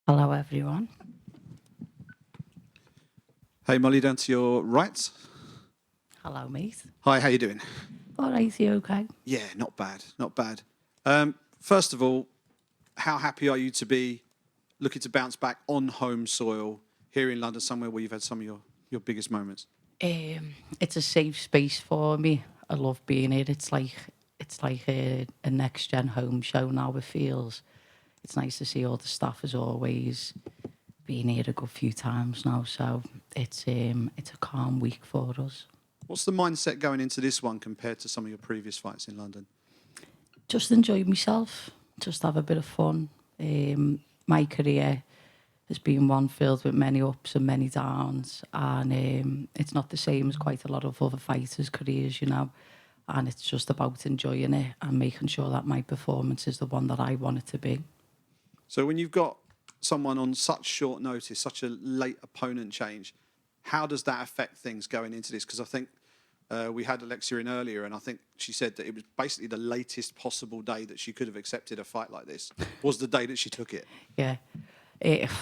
Hello, everyone. Hey, Molly, down to your right. Hello, mate. Hi, how you doing? All right, you okay? Yeah, not bad, not bad. First of all, how happy are you to be looking to bounce back on home soil here in London, somewhere where you've had some of your biggest moments? It's a safe space for me. I love being here. It's like a next gen home show now. It feels. It's nice to see all the staff as always. Been here a good few times now, so it's a calm week for us. What's the mindset going into this one compared to some of your previous fights in London? Just enjoy myself. Just have a bit of fun. My career has been one filled with many ups and many downs, and it's not the same as quite a lot of other fighters' careers, you know. And it's just about enjoying it and making sure that my performance is the one that I want it to be. So when you've got someone on such short notice, such a late opponent change, how does that affect things going into this? Because I think we had Alexia in earlier, and I think she said that it was basically the latest possible day that she could have accepted a fight like this was the day that she took it. Yeah.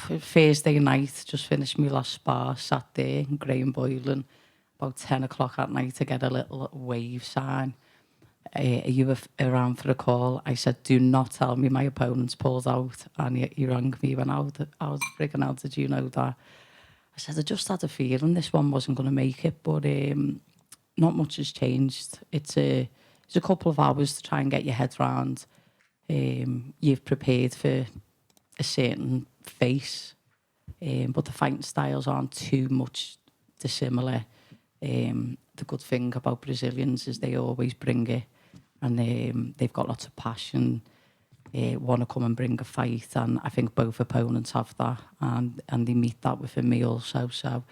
Thursday night, just finished my last spar, sat there in Graham Boylan, about 10 o'clock at night to get a little wave sign. Are you around for a call? I said, do not tell me my opponent's pulled out. And he rang me when I was freaking out. Did you know that? I said, I just had a feeling this one wasn't going to make it, but not much has changed. It's a couple of hours to try and get your head round. You've prepared for a certain face, but the fighting styles aren't too much dissimilar. The good thing about Brazilians is they always bring it, and they've got lots of passion, want to come and bring a fight, and I think both opponents have that, and they meet that within me also. So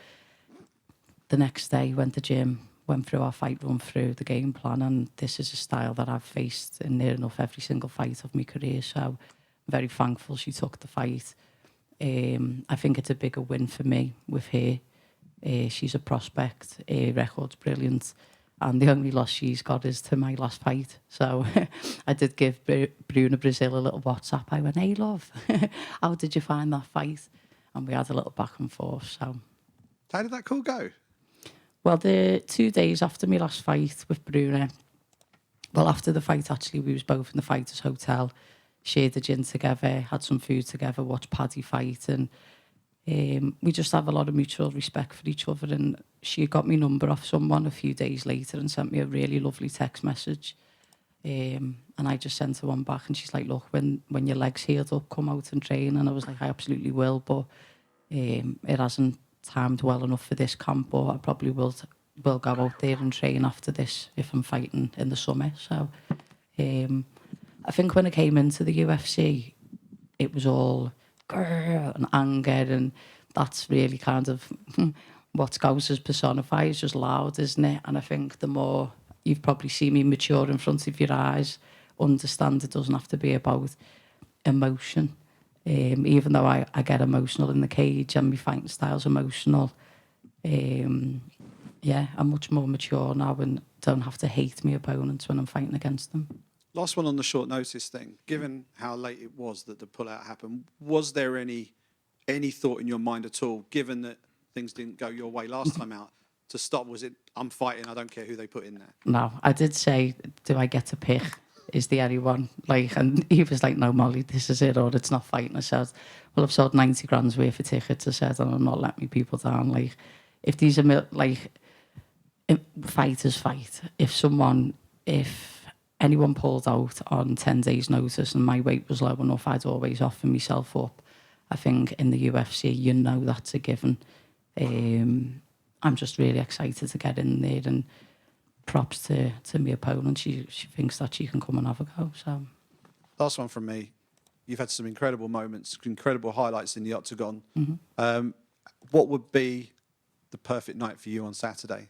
the next day, went to gym, went through our fight run through the game plan, and this is a style that I've faced in near enough every single fight of my career. So I'm very thankful she took the fight. I think it's a bigger win for me with her. She's a prospect. Her record's brilliant. And the only loss she's got is to my last fight. So I did give Bruna Brazil a little WhatsApp. I went, hey, love, how did you find that fight? And we had a little back and forth. So, How did that call go? well, the 2 days after my last fight with Bruna, well, after the fight, actually, we was both in the Fighters Hotel, shared the gin together, had some food together, watched Paddy fight, and we just have a lot of mutual respect for each other. And she got me number off someone a few days later and sent me a really lovely text message. And I just sent her one back, and she's like, look, when your leg's healed up, come out and train. And I was like, I absolutely will, but it hasn't timed well enough for this camp, but I probably will go out there and train after this if I'm fighting in the summer. So I think when I came into the UFC, it was all grrr and anger, and that's really kind of what Scousers personify. It's just loud, isn't it? And I think the more you've probably seen me mature in front of your eyes, understand it doesn't have to be about emotion. Even though I get emotional in the cage and my fighting style's emotional, yeah, I'm much more mature now and don't have to hate my opponents when I'm fighting against them. Last one on the short notice thing. Given how late it was that the pullout happened, was there any thought in your mind at all, given that things didn't go your way last time out, to stop? Was it, I'm fighting, I don't care who they put in there? No, I did say, do I get to pick? Is the anyone? Like, and he was like, no, Molly, this is it, or it's not fighting. I said, well, I've sold 90 grand's worth of tickets. I said, and I'm not letting me people down. Like, if these are, like, fighters fight, if anyone pulled out on 10 days notice and my weight was low enough, I'd always offer myself up. I think in the UFC, you know that's a given. I'm just really excited to get in there, and props to my opponent. She thinks that she can come and have a go. So, Last one from me. You've had some incredible moments, incredible highlights in the octagon. What would be the perfect night for you on Saturday?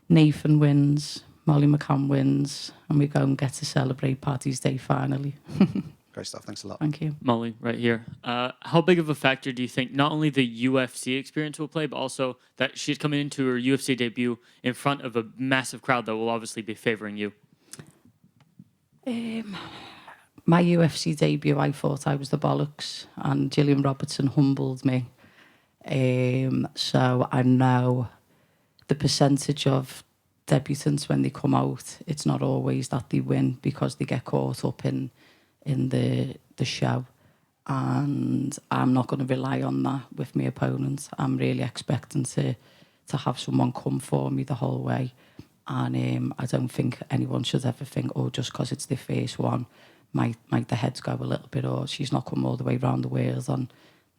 Nathan wins, Molly McCann wins, and we go and get to celebrate Paddy's Day finally. Great stuff. Thanks a lot. Thank you. Molly, right here. How big of a factor do you think not only the UFC experience will play, but also that she's coming into her UFC debut in front of a massive crowd that will obviously be favoring you? my UFC debut, I thought I was the bollocks, and Gillian Robertson humbled me. So I know the percentage of debutants when they come out, it's not always that they win because they get caught up in the show. And I'm not going to rely on that with my opponent. I'm really expecting to have someone come for me the whole way. And I don't think anyone should ever think, oh, just because it's the first one, might the heads go a little bit, or she's not come all the way around the world on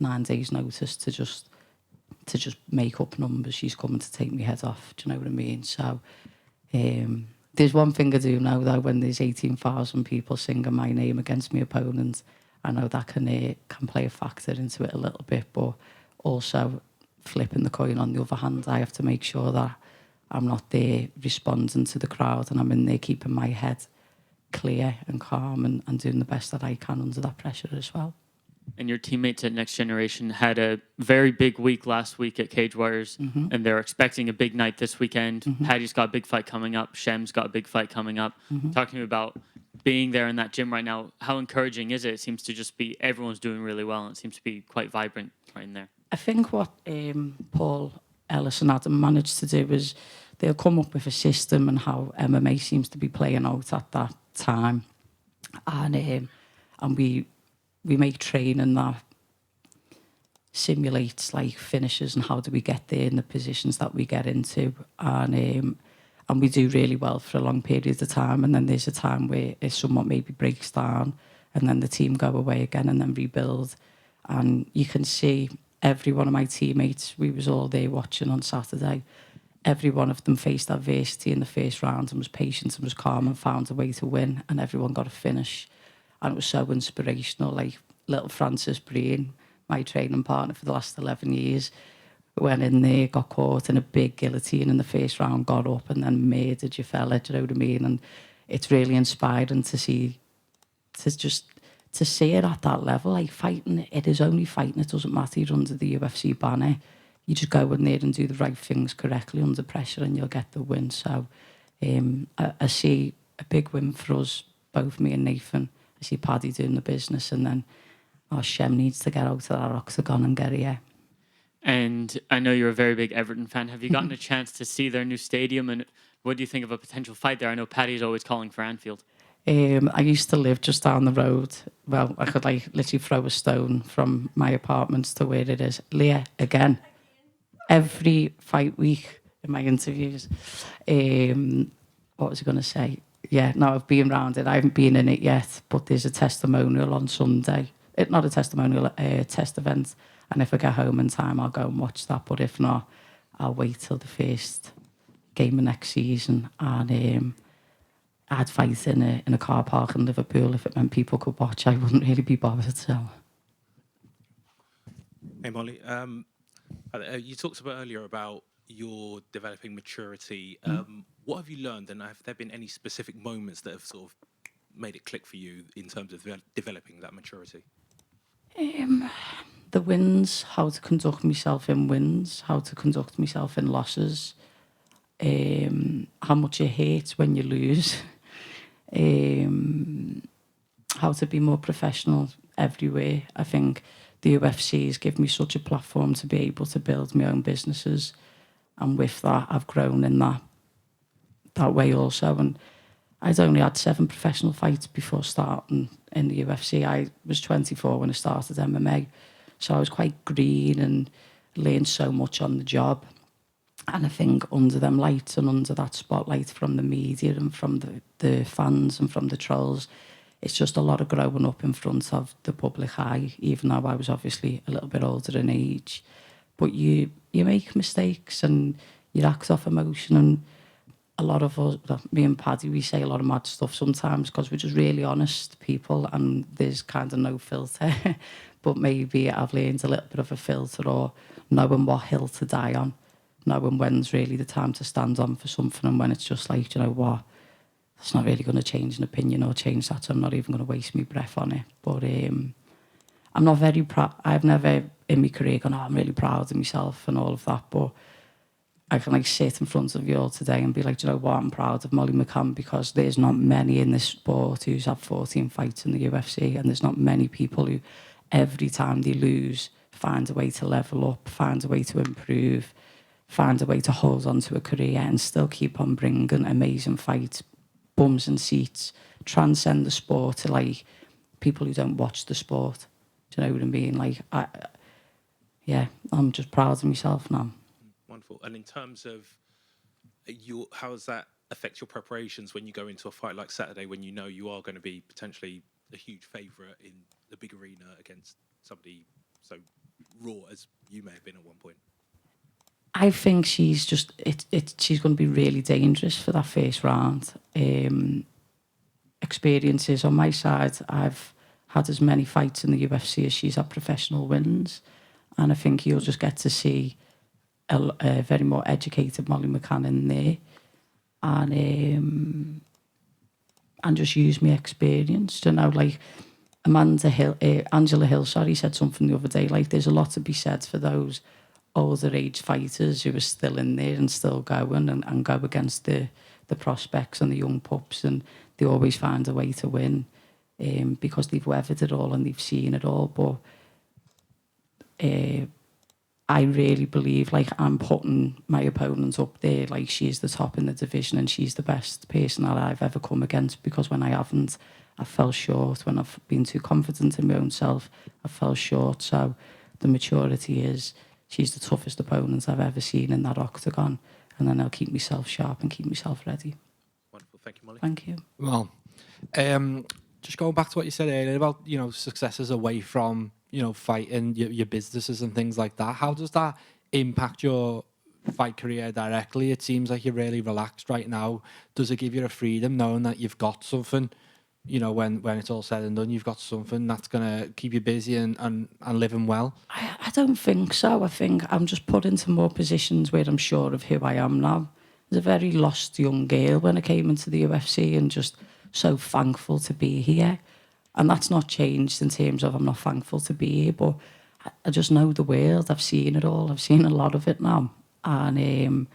9 days' notice to just make up numbers. She's coming to take me head off. Do you know what I mean? So there's one thing I do know, though, when there's 18,000 people singing my name against my opponent, I know that can play a factor into it a little bit, but also flipping the coin on the other hand, I have to make sure that I'm not there responding to the crowd, and I'm in there keeping my head clear and calm and doing the best that I can under that pressure as well. And your teammates at Next Generation had a very big week last week at Cage Warriors, and they're expecting a big night this weekend. Paddy's got a big fight coming up. Shem's got a big fight coming up. Talking about being there in that gym right now, how encouraging is it? It seems to just be everyone's doing really well, and it seems to be quite vibrant right in there. I think what Paul Ellis and Adam managed to do is they'll come up with a system and how MMA seems to be playing out at that time, and we make training that simulates like finishes and how do we get there in the positions that we get into, and we do really well for a long period of time, and then there's a time where it somewhat maybe breaks down, and then the team go away again and then rebuild, and you can see every one of my teammates, we was all there watching on Saturday, every one of them faced adversity in the first round and was patient and was calm and found a way to win, and everyone got a finish. And it was so inspirational. Like little Francis Breen, my training partner for the last 11 years, went in there, got caught in a big guillotine in the first round, got up and then murdered your fella, do you know what I mean? And it's really inspiring to see, to see it at that level. Like fighting, it is only fighting. It doesn't matter you're under the UFC banner. You just go in there and do the right things correctly under pressure and you'll get the win. So I see a big win for us, both me and Nathan. I see Paddy doing the business, and then Shem needs to get out of that octagon and get here. And I know you're a very big Everton fan. Have you gotten a chance to see their new stadium, and what do you think of a potential fight there? I know Paddy's always calling for Anfield. I used to live just down the road. Well, I could like literally throw a stone from my apartments to where it is. Leah, again, every fight week in my interviews. What was I going to say? Yeah, no, I've been around it. I haven't been in it yet, but there's a testimonial on Sunday. Not a testimonial, a test event. And if I get home in time, I'll go and watch that. But if not, I'll wait till the first game of next season. And I'd fight in a car park in Liverpool if it meant people could watch. I wouldn't really be bothered. So. Hey, Molly. You talked about earlier about your developing maturity. What have you learned, and have there been any specific moments that have sort of made it click for you in terms of developing that maturity? The wins, how to conduct myself in wins, how to conduct myself in losses, how much it hurts when you lose, how to be more professional everywhere. I think the UFC has given me such a platform to be able to build my own businesses, and with that, I've grown in that way also. And I'd only had 7 professional fights before starting in the UFC. I was 24 when I started MMA, so I was quite green and learned so much on the job. And I think under them lights and under that spotlight from the media and from the fans and from the trolls, it's just a lot of growing up in front of the public eye, even though I was obviously a little bit older in age. But you make mistakes and you act off emotion, and a lot of us, me and Paddy, we say a lot of mad stuff sometimes because we're just really honest people and there's kind of no filter. But maybe I've learned a little bit of a filter, or knowing what hill to die on, knowing when's really the time to stand on for something and when it's just like, you know what, it's not really going to change an opinion or change that, so I'm not even going to waste my breath on it. But I'm not very proud. I've never in my career gone, oh, I'm really proud of myself and all of that. But I can like sit in front of you all today and be like, do you know what, I'm proud of Molly McCann, because there's not many in this sport who's had 14 fights in the UFC, and there's not many people who every time they lose find a way to level up, find a way to improve, find a way to hold on to a career and still keep on bringing amazing fights, bums and seats, transcend the sport to like people who don't watch the sport. Do you know what I mean? Like, I'm just proud of myself now. Wonderful. And in terms of how does that affect your preparations when you go into a fight like Saturday, when you know you are going to be potentially a huge favourite in the big arena against somebody so raw as you may have been at one point? I think she's just she's going to be really dangerous for that first round. Experiences on my side, I've had as many fights in the UFC as she's had professional wins, and I think you'll just get to see a very more educated Molly McCann in there, and just use my experience. You know, like Angela Hill, said something the other day. Like, there's a lot to be said for those older age fighters who are still in there and still going and go against the prospects and the young pups, and they always find a way to win because they've weathered it all and they've seen it all. But I really believe, like, I'm putting my opponent up there, like she's the top in the division and she's the best person that I've ever come against, because when I haven't, I fell short. When I've been too confident in my own self, I fell short. So the maturity is, she's the toughest opponent I've ever seen in that octagon, and then I'll keep myself sharp and keep myself ready. Wonderful. Thank you, Molly. Thank you. Well, just going back to what you said earlier about, you know, successes away from, you know, fighting, your businesses and things like that. How does that impact your fight career directly? It seems like you're really relaxed right now. Does it give you a freedom knowing that you've got something, you know, when it's all said and done, you've got something that's going to keep you busy and living well? I don't think so. I think I'm just put into more positions where I'm sure of who I am now. I was a very lost young girl when I came into the UFC, and just so thankful to be here. And that's not changed in terms of I'm not thankful to be here, but I just know the world. I've seen it all. I've seen a lot of it now. And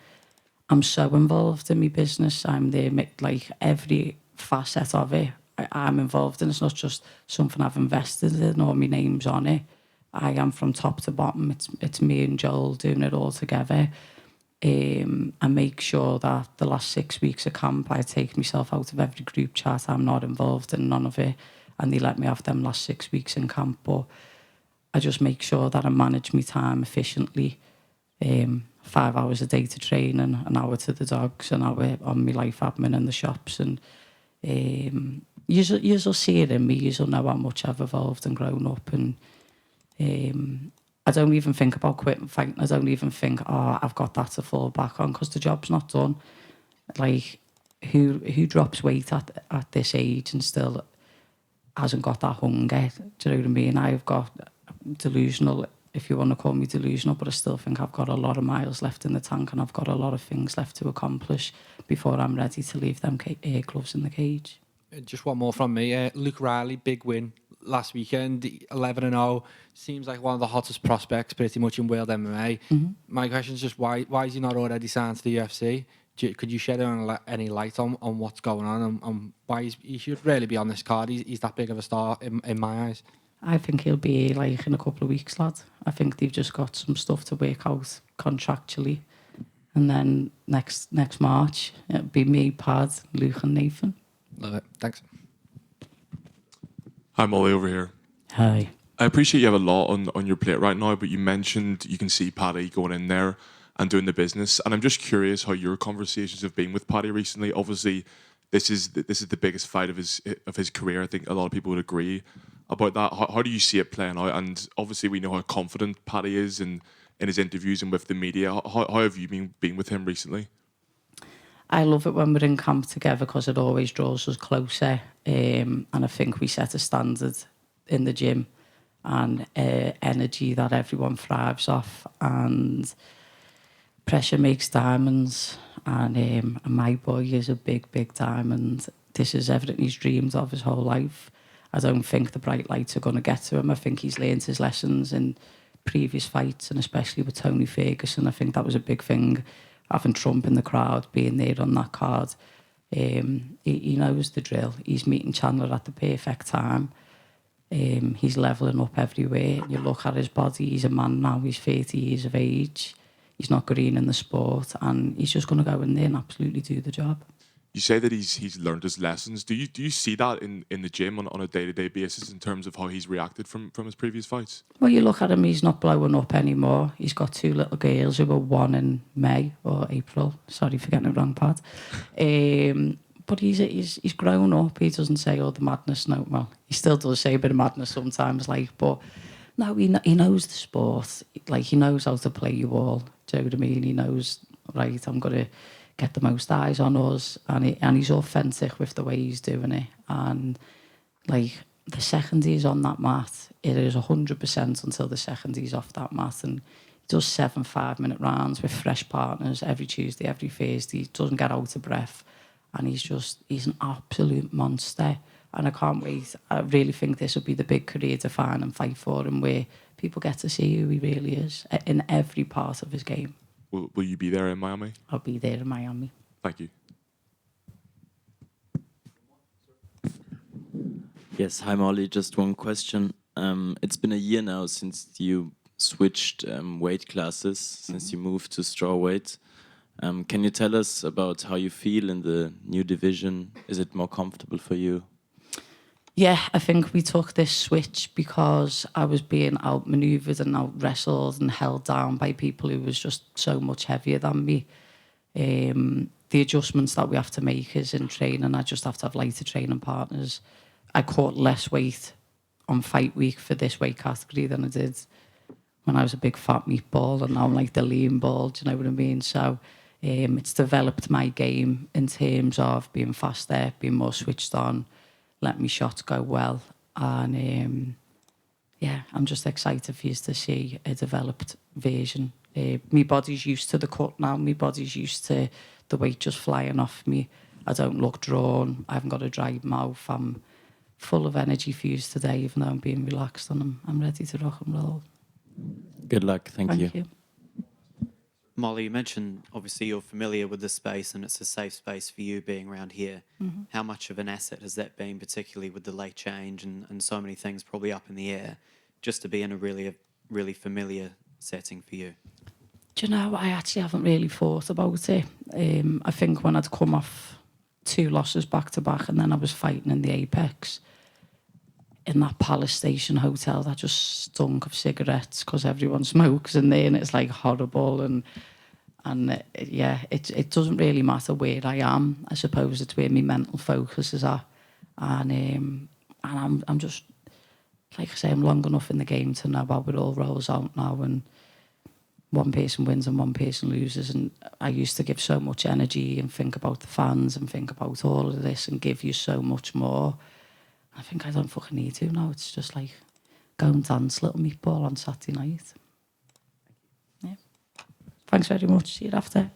I'm so involved in my business. I'm there, like, every facet of it I'm involved in. It's not just something I've invested in or my name's on it. I am from top to bottom. It's me and Joel doing it all together. I make sure that the last 6 weeks of camp, I take myself out of every group chat. I'm not involved in none of it. And they let me have them last 6 weeks in camp. But I just make sure that I manage my time efficiently. 5 hours a day to train, and an hour to the dogs, an hour on my life admin in the shops. And you'll see it in me. You'll know how much I've evolved and grown up. And I don't even think about quitting fighting. I don't even think, I've got that to fall back on, because the job's not done. Like, who drops weight at this age and still hasn't got that hunger? Do you know what I mean? I've got delusional, if you want to call me delusional, but I still think I've got a lot of miles left in the tank, and I've got a lot of things left to accomplish before I'm ready to leave them gloves in the cage. Just one more from me. Luke Riley, big win last weekend, 11-0. Seems like one of the hottest prospects pretty much in world MMA. Mm-hmm. My question is just why is he not already signed to the UFC? Could you shed any light on what's going on why he should really be on this card? He's that big of a star in my eyes. I think he'll be like in a couple of weeks, lad. I think they've just got some stuff to work out contractually. And then next March, it'll be me, Pad, Luke and Nathan. Love it. Thanks. Hi, Molly over here. Hi. I appreciate you have a lot on your plate right now, but you mentioned you can see Paddy going in there and doing the business. And I'm just curious how your conversations have been with Paddy recently. Obviously, this is the biggest fight of his career. I think a lot of people would agree about that. How do you see it playing out? And obviously, we know how confident Paddy is in his interviews and with the media. How have you been with him recently? I love it when we're in camp together, because it always draws us closer. And I think we set a standard in the gym and energy that everyone thrives off. And pressure makes diamonds. And my boy is a big, big diamond. This is everything he's dreamed of his whole life. I don't think the bright lights are going to get to him. I think he's learned his lessons in previous fights, and especially with Tony Ferguson. I think that was a big thing. having Trump in the crowd, being there on that card. He knows the drill. He's meeting Chandler at the perfect time. He's levelling up everywhere. You look at his body, he's a man now, he's 30 years of age. He's not green in the sport, and he's just going to go in there and absolutely do the job. You say that he's learned his lessons. Do you see that in the gym on a day-to-day basis in terms of how he's reacted from his previous fights? Well, you look at him, he's not blowing up anymore. He's got 2 little girls who were 1 in May or April. Sorry for getting it wrong, Pat. But he's grown up. He doesn't say all the madness. No, well, he still does say a bit of madness sometimes, like, but no, he knows the sport. Like, he knows how to play you all. Do you know what I mean? He knows, right, I'm going to get the most eyes on us, and he's authentic with the way he's doing it. And, like, the second he's on that mat, it is 100% until the second he's off that mat. And he does 7 5-minute rounds with fresh partners every Tuesday, every Thursday. He doesn't get out of breath. And he's an absolute monster. And I can't wait. I really think this will be the big career defining fight for him, where people get to see who he really is in every part of his game. Will you be there in Miami? I'll be there in Miami. Thank you. Yes, hi Molly, just one question. It's been a year now since you switched weight classes, since you moved to strawweight. Can you tell us about how you feel in the new division? Is it more comfortable for you? Yeah, I think we took this switch because I was being outmaneuvered and out-wrestled and held down by people who was just so much heavier than me. The adjustments that we have to make is in training. I just have to have lighter training partners. I caught less weight on fight week for this weight category than I did when I was a big fat meatball, and now I'm like the lean ball, do you know what I mean? So it's developed my game in terms of being faster, being more switched on, let me shots go well. And yeah, I'm just excited for you to see a developed version. My body's used to the cut now. My body's used to the weight just flying off me. I don't look drawn. I haven't got a dry mouth. I'm full of energy for you today, even though I'm being relaxed, and I'm ready to rock and roll. Good luck. Thank you. Molly, you mentioned obviously you're familiar with the space and it's a safe space for you being around here. Mm-hmm. How much of an asset has that been, particularly with the late change and so many things probably up in the air, just to be in a really familiar setting for you? Do you know, I actually haven't really thought about it. I think when I'd come off 2 losses back to back and then I was fighting in the Apex, in that Palace Station hotel that just stunk of cigarettes because everyone smokes in there, and it's like horrible. And yeah, it doesn't really matter where I am. I suppose it's where my mental focus is at. And I'm just, like I say, I'm long enough in the game to know how it all rolls out now, and one person wins and one person loses. And I used to give so much energy and think about the fans and think about all of this and give you so much more. I think I don't fucking need to now. It's just like go and dance Little Meatball on Saturday night. Yeah. Thanks very much. See you after.